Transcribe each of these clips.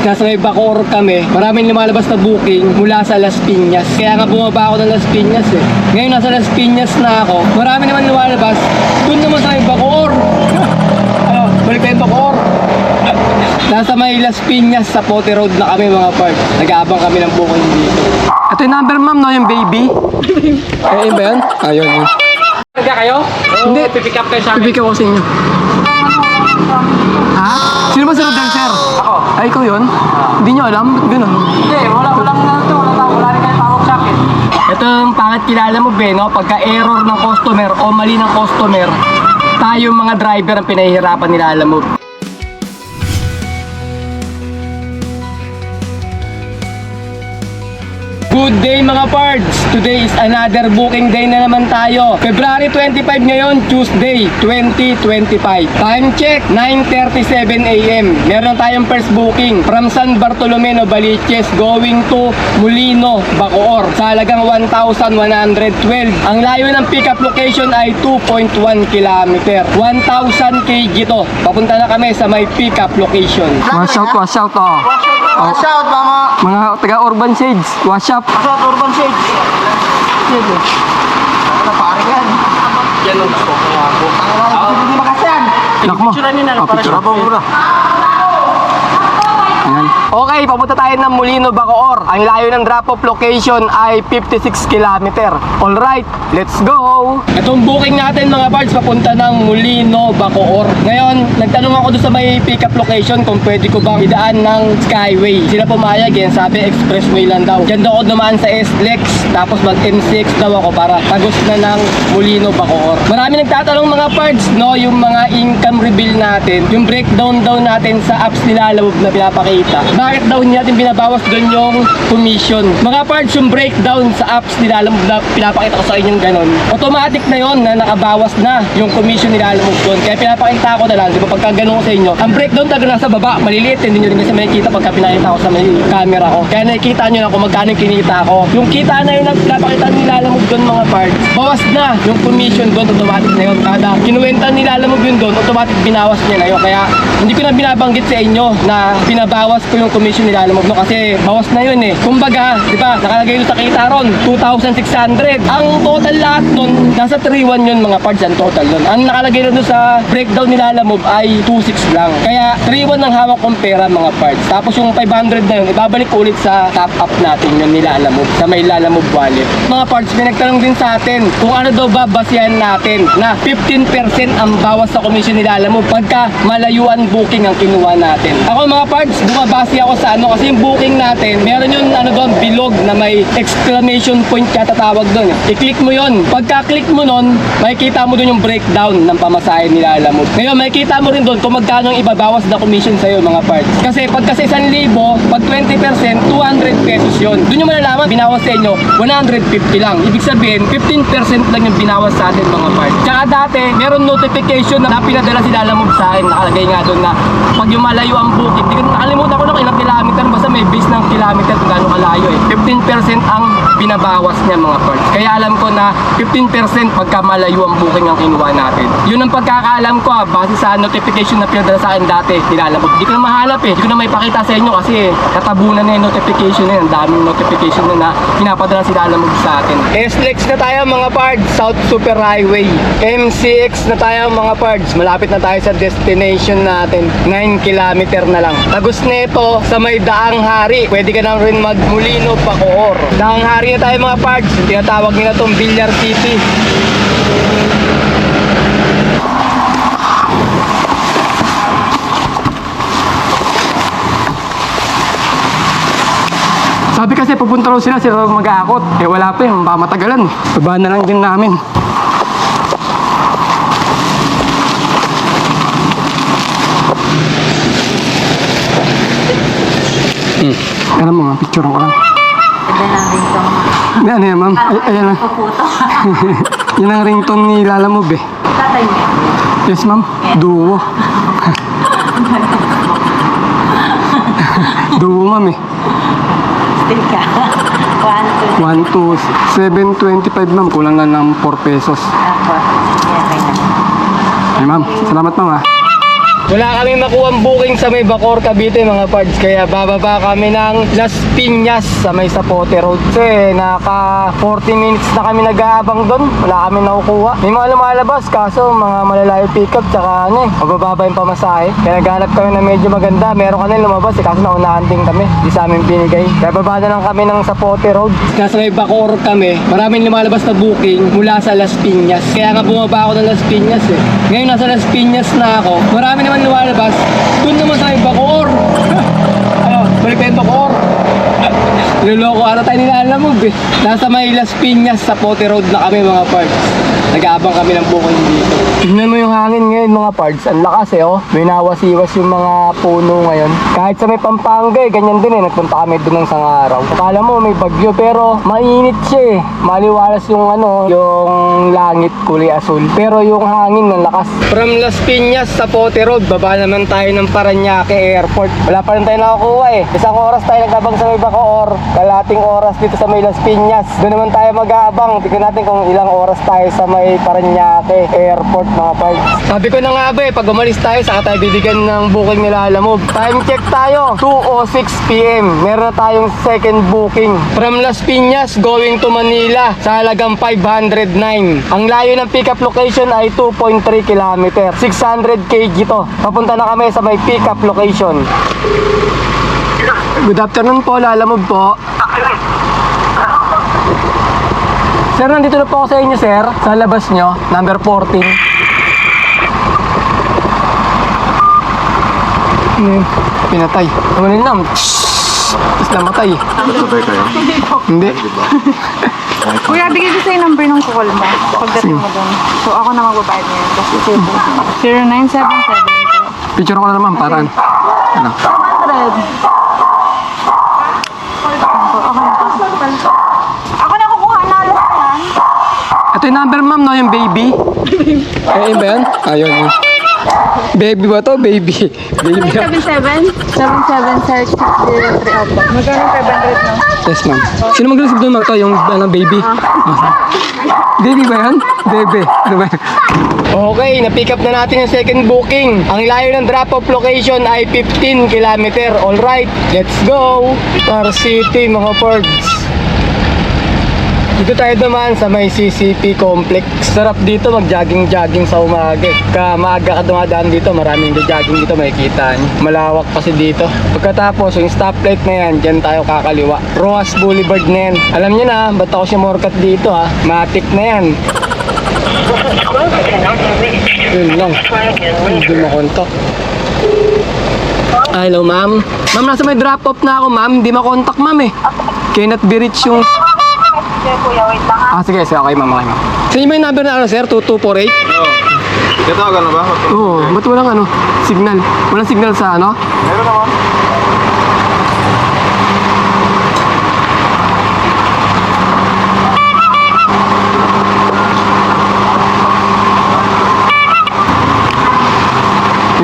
nasa may Bacoor kami, maraming lumalabas na booking mula sa Las Piñas. Kaya nga bumaba ako ng Las Piñas eh. Ngayon nasa Las Piñas na ako, marami naman lumalabas dun naman sa may Bacoor. Balik tayo Bacoor. Nasa may Las Piñas sa Pote Road na kami mga parts. Nag-aabang kami ng booking dito. Ito yung number ma'am, no? Yung baby. Ayun ba yun? Ayun. Nagka kayo? Hindi. Pipick up kayo sa amin. Pipick up ko sa inyo. Ha? Sino ba si Rodel, sir? Ako. Ay, ikaw yun? Hindi nyo alam? Ba't ganun? Hindi, wala rin kayo tawag sa akin. Ito yung pangit kilala mo, Ben, no? Pagka error ng customer o mali ng customer, tayo mga driver ang pinahihirapan nila, alam mo. Good day mga parts! Today is another booking day na naman tayo. February 25 ngayon, Tuesday, 2025. Time check, 9:37 AM. Meron tayong first booking from San Bartolome, Novaliches going to Molino, Bacoor. Sa halagang 1,112. Ang layo ng pickup location ay 2.1 km. 1,000 kg to. Papunta na kami sa may pickup location. Wash out oh. Wash out, mama. Mga taga Urban Shades, wash up. Wash out, Urban Shades. Ano pare yan? Yan ang gusto ko nga po. Hindi makasyan. Lock mo. Picture nyo na lang para picture. siya. Mura. Ayan. Okay, papunta tayo ng Molino, Bacoor. Ang layo ng drop-off location ay 56 km. Alright, let's go! Itong booking natin mga parts, papunta ng Molino, Bacoor. Ngayon, nagtanong ako doon sa may pick-up location kung pwede ko bang idaan ng Skyway. Sila pumayag yan, sabi expressway lang daw. Diyan daw ako dumaan sa SLEX, tapos mag M6 daw ako para tagos na ng Molino, Bacoor. Marami nagtatanong mga parts, no, yung mga income reveal natin, yung breakdown daw natin sa apps nila Loob na pinapakita. Bakit daw hindi natin binabawas doon yung commission? Mga parts, yung breakdown sa apps nila Loob na pinapakita ko sa inyong ganon. Automatic na yon na nakabawas na yung commission nila Loob doon. Kaya pinapakita ko na lang, di ba pagka ganon ko sa inyo, ang breakdown talaga nasa baba, maliliit, hindi nyo rin kasi makikita pagka pinakita ko sa may camera ko. Kaya nakikita nyo na kung magkano yung kinita ko. Yung kita na yun na pinapakita nila Loob doon mga parts, bawas na yung commission doon, automatic na yun. Kada kinuwenta nila Loob yun doon, automatic binawas niya na yun. Kaya hindi ko na binabanggit sa inyo na binabawas ko yung commission nila Loob, no? Kasi bawas na yun eh. Kumbaga, di ba, nakalagay doon sa kita ron, 2,600. Ang total lahat doon, nasa 3,1 yun mga parts, ang total doon. Ang nakalagay doon sa breakdown nila Loob ay 2,6 lang. Kaya 3,1 ang hawak kong pera mga parts. Tapos yung 500 na yun, ibabalik ulit sa top up natin yung nila Loob, sa may Lalamove wallet. Mga parts, may nagtanong din sa atin kung ano daw ba basihan natin na 15% ang bawas sa commission nila Loob pagka malayuan booking ang kinuha natin. Ako mga parts, bumabase ako sa ano kasi yung booking natin, meron yung ano doon, bilog na may exclamation point kaya tatawag doon. I-click mo yon. Pagka-click mo nun, makikita mo doon yung breakdown ng pamasahe nila Loob. Ngayon, makikita mo rin doon kung magkano ang ibabawas na commission sa'yo mga parts. Kasi pagka sa 1,000, pag 20%, 200 pesos yun. Doon yung malalaman, binawas sa inyo, 150 lang. Ibig sabihin, 15% lang yung binawas sa atin mga parts. Tsaka dati, meron notification na pinadala sila Loob sa akin. Nakalagay nga doon na pag yung malayo ang booking, di ko nakalimutan ko na ilang kilometer, basta may base ng kilometer kung gaano kalayo eh. 15% ang binabawas niya mga parts. Kaya alam ko na 15% pagka malayo ang booking ang kinuha natin. Yun ang pagkakaalam ko base sa notification na pinadala sa akin dati, nila Loob. Di ko na mahanap eh. Di ko na may pakita sa inyo kasi natabunan na yung notification na yun. Ang daming notification na pinapadala sila Loob sa atin. SLEX na tayo mga parts, South Super Highway. MCX na tayo mga parts. Malapit na tayo sa destination natin. 9 kilometer na lang. Tagos na ito sa may Daang Hari. Pwede ka na rin mag Molino, Bacoor. Daang Hari na tayo mga parts. Tinatawag nila itong Villar City. Sabi kasi pupunta raw sila mag-aakot. Eh wala pa yun, pamatagalan. Baba na lang din namin. Alam mo nga, picture ko lang. Ganda ng ringtone. Ano yan, ma'am? Ayan lang. Puputo. Yan ang ringtone ni Lalamove eh. Tatay mo. Yes, ma'am. Duo. Duo, ma'am eh. Still ka. 1, 2, 1 to 7.25, ma'am. Kulang lang ng 4 pesos. Apo. Okay na. Ay, ma'am. Salamat, ma'am ah. Wala kami makuha booking sa may Bacoor, Cavite mga pards. Kaya bababa kami ng Las Piñas sa may Zapote Road. Kasi naka 40 minutes na kami nag-aabang doon. Wala kami nakukuha. May mga lumalabas kaso mga malalayo pick up tsaka mabababa yung pamasahe. Kaya naghanap kami na medyo maganda. Meron kanil lumabas kaso naunahan din kami. Di sa amin binigay. Kaya baba na lang kami ng Zapote Road. Nasa may Bacoor kami. Maraming lumalabas na booking mula sa Las Piñas. Kaya nga bumaba ako ng Las Piñas eh. Ngayon nasa Las Piñas na ako. Marami naman lumalabas. Doon naman sa may Bacoor. Balik tayo Bacoor. Luloko ata tayo nilalamog eh. Nasa may Las Piñas sa Zapote Road na kami mga pards. Nag-aabang kami ng booking dito. Tignan mo yung hangin ngayon mga pards. Ang lakas eh oh. May nawasiwas yung mga puno ngayon. Kahit sa may Pampanga eh, ganyan din eh. Nagpunta kami doon ng isang araw. Akala mo may bagyo pero mainit siya eh. Maliwalas yung yung langit kulay asul. Pero yung hangin ng lakas. From Las Piñas sa Zapote Road, baba naman tayo ng Parañaque Airport. Wala pa rin tayo nakakuha eh. Isang oras tayo nagabang sa may Bacoor. Kalating oras dito sa may Las Piñas. Doon naman tayo mag-aabang. Tignan natin kung ilang oras tayo sa may Parañaque Airport mga pards. Sabi ko na nga ba eh, pag umalis tayo, saka tayo bibigyan ng booking nila Alamog. Time check tayo, 2:06 PM. Meron na tayong second booking. From Las Piñas going to Manila sa halagang 509. Ang layo ng pick-up location ay 2.3 km. 600 kg to. Papunta na kami sa may pick-up location. Good afternoon po, Lalamog po. Sir, nandito na po ako sa inyo, sir. Sa labas nyo, number 14. Pinatay. Tumanin lang. Tapos namatay. Sabay kayo? Hindi. Kuya, bigay ko sa'yo number ng call mo pagdating mo doon. So, ako na magbabayad niyan. Kasi 0977 Picture ko na naman, paraan. Ano? 100. Ako na kukuha na alas na yan. Ito yung number, ma'am, no? Yung baby. Ayun ba yan? Ayun, yun. Baby ba to? Baby. Baby. 77-77-6038. Magkano 500 no? Yes, ma'am. Sino mag-receive doon, ma'am? To, yung baby. Baby ba yan? Baby. Ano ba yan? Okay, na-pick up na natin yung second booking. Ang layo ng drop-off location ay 15 km. Alright, let's go. Star City, mga pards. Dito tayo naman sa may CCP complex. Sarap dito mag-jogging-jogging sa umaga. Maaga ka dumadaan dito, maraming jogging dito, makikita niyo. Malawak kasi dito. Pagkatapos, yung stoplight na yan, dyan tayo kakaliwa. Rojas Boulevard na yan. Alam niyo na, ba't ako shortcut dito ha? Matic na yan. Yun lang. Hindi makontak. Hello, ma'am. Ma'am, nasa may drop-off na ako, ma'am. Hindi makontak, ma'am eh. Cannot be reached yung... Kuya, wait lang ha. Sige, okay, ma'am. Okay, ma'am. Sa inyo ba yung number na sir? 2248? Oo. Katawagan na ba? Oo, ba't walang signal? Walang signal sa Meron naman.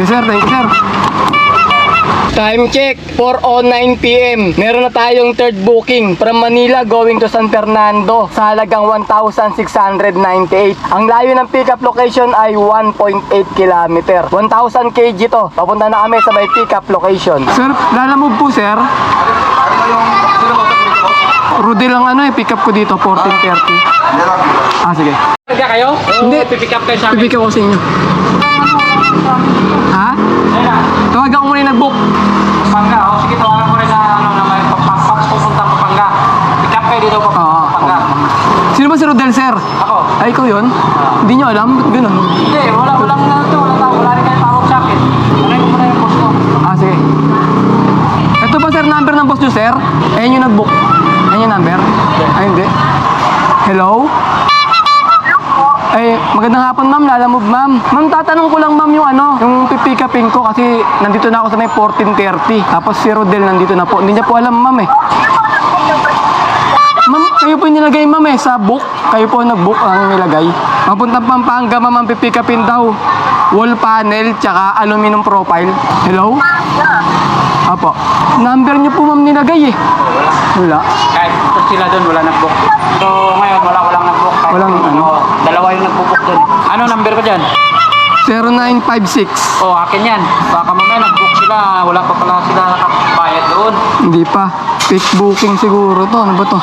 Yes, sir. Thank you, sir. Time check, 4:09 PM. Meron na tayong third booking from Manila going to San Fernando sa halagang 1,698. Ang layo ng pickup location ay 1.8 km. 1,000 kg to. Papunta na kami sa may pickup location. Sir, Lalamove po, sir. Rudy lang pick up ko dito, 14:30. Sige. Kaya kayo? Hindi. Pipick up kayo sa amin. Pipick ako sa inyo. Ha? Tawagan ko muna yung nag-book. Pampanga. O sige, tawagan ko rin na may pupunta Pampanga. Pick up kayo dito Pampanga. Sino ba si Rodel, sir? Ako. Ay, ikaw yun? Hindi nyo alam? Ba't ganun? Hindi, wala rin kayo tawag sa akin. Ano yung muna yung boss ko? Sige. Ito ba, sir, number ng boss nyo, sir? Ayun yung nag-book. Ayun yung number? Ay, hindi. Hello? Ay, magandang hapon, ma'am. Lalamove, ma'am. Ma'am, tatanong ko lang, ma'am, yung pipick upin ko kasi nandito na ako sa may 14:30. Tapos si Rodel nandito na po. Hindi niya po alam, ma'am Ma'am, kayo po yung nilagay, ma'am sa book. Kayo po nag-book ang nilagay. Papuntang Pampanga, ma'am, ang pipick upin daw. Wall panel, tsaka aluminum profile. Hello? Apo. Number niyo po, ma'am, nilagay Wala. Kahit sila doon, wala nag-book. So, ngayon, walang nag-book. Walang dalawa yung nag-book doon. Ano number ko dyan? 0956. Oh, akin yan. Baka mamaya nag-book sila, wala pa pala sila nakabayad doon. Hindi pa. Fake booking siguro to. Ano ba to?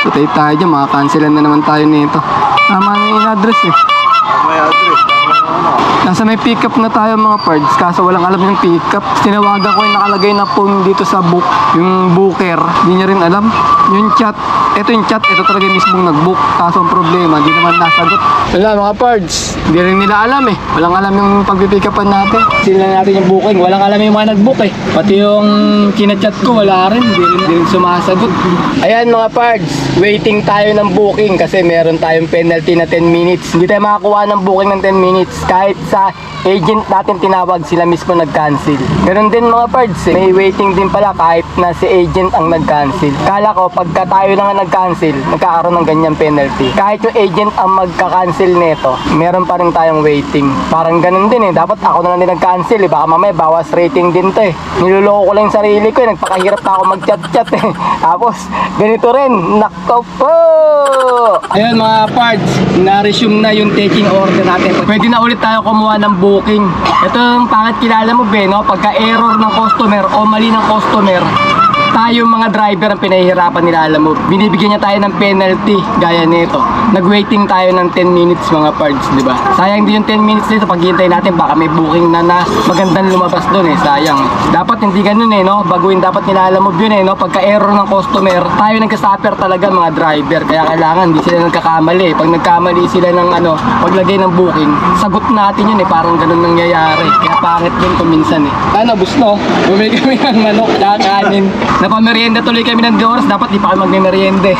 Patay tayo dyan. Makakancelan na naman tayo nito. Tama na yung address eh. Nasa may pickup na tayo mga pards, kaso walang alam yung pickup. Tinawagan ko yung nakalagay na phone dito sa book, yung booker. Hindi niya rin alam. Yung chat, ito yung chat, ito talaga yung mismong nag-book. Kaso ang problema, hindi naman nasagot. Wala mga pards, hindi rin nila alam eh. Walang alam yung pagpipickupan natin. Sila natin yung booking, walang alam yung mga nag-book eh. Pati yung kinachat ko, wala rin. Hindi rin sumasagot. Ayan mga pards, waiting tayo ng booking kasi meron tayong penalty na 10 minutes. Hindi tayo makakuha ng booking ng 10 minutes kahit sa agent natin tinawag, sila mismo nag-cancel. Meron din mga pards eh. May waiting din pala kahit na si agent ang nag-cancel. Kala ko pagka tayo lang ang nag-cancel, nagkakaroon ng ganyang penalty. Kahit yung agent ang magka-cancel nito, meron pa rin tayong waiting. Parang ganun din eh. Dapat ako na lang din nag-cancel eh. Baka mamaya bawas rating din to eh. Niloloko ko lang yung sarili ko eh. Nagpakahirap pa ako mag-chat-chat eh. Tapos ganito rin. Nako po! Ayun mga pards, na-resume na yung taking order natin. Pwede na ulit tayo kumuha ng booking. Ito yung pangit kilala mo be, no? Pagka error ng customer o mali ng customer, tayo mga driver ang pinahihirapan nila, alam mo. Binibigyan niya tayo ng penalty gaya nito. Nag-waiting tayo ng 10 minutes mga pards, di ba? Sayang din yung 10 minutes nito. Paghihintay natin baka may booking na magandang lumabas doon eh. Sayang. Dapat hindi ganun eh, no? Baguhin dapat nila, alam mo yun eh, no? Pagka error ng customer, tayo nagka-suffer talaga mga driver. Kaya kailangan hindi sila nagkakamali. Pag nagkamali sila ng paglagay ng booking, sagot natin yun eh. Parang ganun nangyayari. Kaya pangit din kung minsan eh. Ano, busno? Bumili kami ng manok, kakanin. Napamerienda tuloy kami ng 2 oras, dapat di pa kami magmemeriende.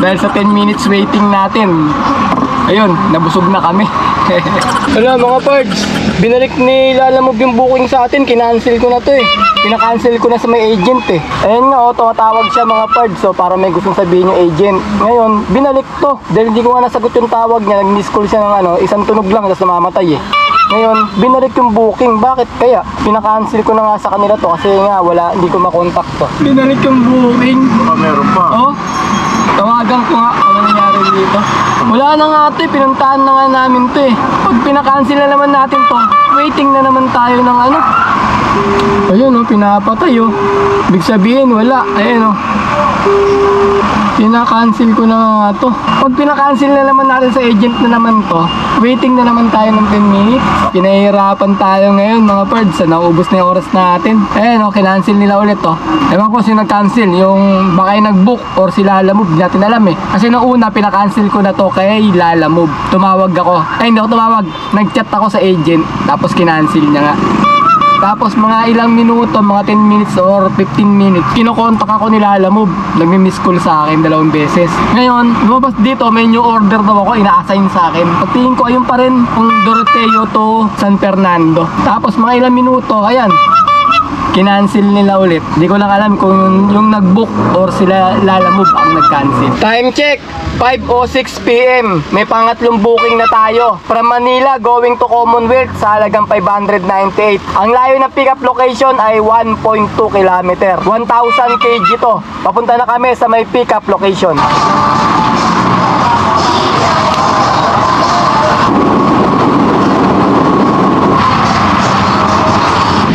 Dahil sa 10 minutes waiting natin, ayun, nabusog na kami. Wala mga pards, binalik ni Lalamove yung booking sa atin, kinancel ko na to eh. Pinakancel ko na sa may agent eh. Ayun nga oh, tumatawag siya mga pards, so para may gustong sabihin yung agent. Ngayon, binalik to. Dahil hindi ko nga nasagot yung tawag niya, nag-miss call siya ng isang tunog lang, tapos namamatay eh. Ngayon, binalik yung booking. Bakit kaya? Pinaka-cancel ko na nga sa kanila to kasi nga hindi ko makontak to. Binalik yung booking. Meron pa. Oh, tawagan ko nga ano nangyari dito. Wala na nga ito eh, pinuntahan na nga namin to eh. Pag pinaka-cancel na naman natin to, waiting na naman tayo ng ayun oh, pinapatay oh. Ibig sabihin wala, ayun oh. Pinaka-cancel ko na nga to. Pag pinaka-cancel na naman natin sa agent na naman to, waiting na naman tayo ng 10 minutes. Pinahihirapan tayo ngayon mga pards. Naubos na yung oras natin. Ayun o, kinancel nila ulit to. Ewan ko sino nag-cancel. Yung baka yung nag-book or si Lalamove. Hindi natin alam eh. Kasi noong una, pinaka-cancel ko na to kay Lalamove. Tumawag ako. Ay, hindi ako tumawag. Nag-chat ako sa agent. Tapos kinancel niya nga. Tapos mga ilang minuto, mga 10 minutes or 15 minutes, kinokontak ako ni Lalamove. Nagmi-miss call sa akin 2 beses. Ngayon, lumabas dito, may new order daw ako, ina-assign sa akin. Pagtingin ko, ayun pa rin, kung Doroteo to San Fernando. Tapos mga ilang minuto, ayan, kinancel nila ulit. Hindi ko lang alam kung yung nag-book or sila Lalamove ang nag-cancel. Time check! 5:06 PM. May pangatlong booking na tayo. From Manila going to Commonwealth sa halagang 598. Ang layo ng pick-up location ay 1.2 km. 1,000 kg to. Papunta na kami sa may pick-up location.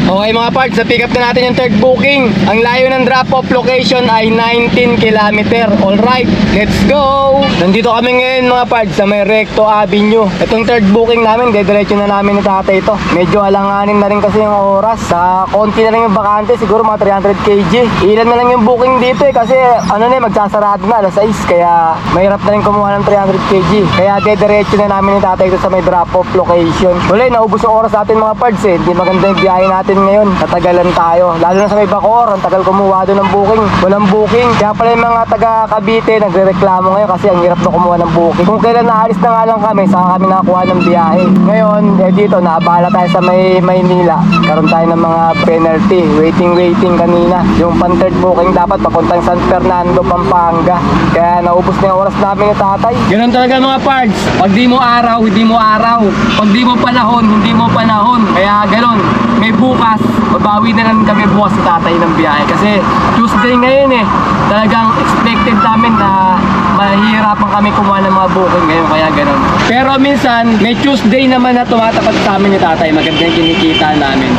Okay mga parts, na-pick up na natin yung third booking. Ang layo ng drop-off location ay 19 km. Alright, let's go! Nandito kami ngayon mga parts sa may Recto Avenue. Itong third booking namin, dediretso na namin ni tatay ito. Medyo alanganin na rin kasi yung oras. Sa konti na rin yung bakante, siguro mga 300 kg. Ilan na lang yung booking dito eh, kasi magsasarado na, alas 6. Kaya mahirap na rin kumuha ng 300 kg. Kaya dediretso na namin ni tatay ito sa may drop-off location. Wala, naubos yung oras natin mga parts eh. Hindi maganda yung biyahe natin ngayon, tatagalan tayo. Lalo na sa may Bacoor, ang tagal kumuha doon ng booking. Walang booking. Kaya pala yung mga taga Cavite nagrereklamo ngayon kasi ang hirap na kumuha ng booking. Kung kailan naalis na nga lang kami, saka kami nakakuha ng biyahe. Ngayon, dito, naabala tayo sa may Maynila. Karoon tayo ng mga penalty. Waiting kanina. Yung pan-third booking dapat papuntang San Fernando, Pampanga. Kaya naubos na yung oras namin ni tatay. Ganun talaga mga parts. Pag di mo araw, hindi mo araw. Pag di mo panahon, hindi mo panahon. Kaya ganun. May bukas, babawi na lang kami bukas sa tatay ng biyahe. Kasi Tuesday ngayon eh. Talagang expected namin na mahihirapan kami kumuha ng mga booking ngayon, kaya ganun. Pero minsan, may Tuesday naman na tumatapat sa amin ni tatay. Magandang kinikita namin.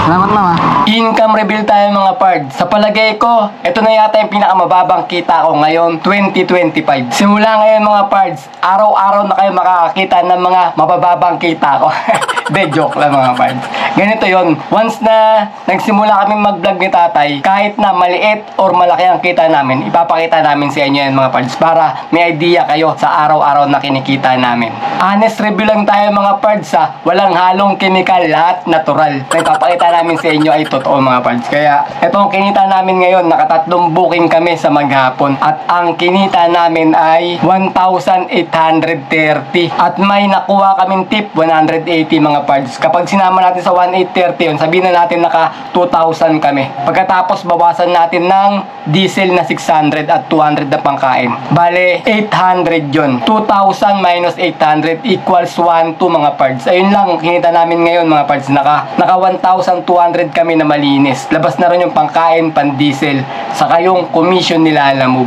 Salamat mama. Income reveal tayo mga pards. Sa palagay ko, ito na yata yung pinakamababang kita ko ngayon, 2025. Simula ngayon mga pards, araw-araw na kayo makakakita ng mga mabababang kita ko. De, joke lang mga pards. Ganito yon. Once na nagsimula kami mag-vlog ni tatay, kahit na maliit or malaki ang kita namin, ipapakita namin sa inyo yan mga pards para may idea kayo sa araw-araw na kinikita namin. Honest review lang tayo mga pards ha. Walang halong chemical, lahat natural. Na ipapakita namin sa inyo ay totoo mga pards. Kaya itong kinita namin ngayon, nakatatlong booking kami sa maghapon. At ang kinita namin ay 1,830. At may nakuha kaming tip, 180 mga pards. Kapag sinama natin sa 1,830 yun, sabihin na natin naka 2,000 kami. Pagkatapos bawasan natin ng diesel na 600 at 200 na pangkain. Bale, 800 yun. 2,000 minus 800 equals 1 to mga pards. Ayun lang, kinita namin ngayon mga pards. Naka 1,200 kami na malinis. Labas na rin yung pangkain, pan diesel, saka yung commission nila alam mo.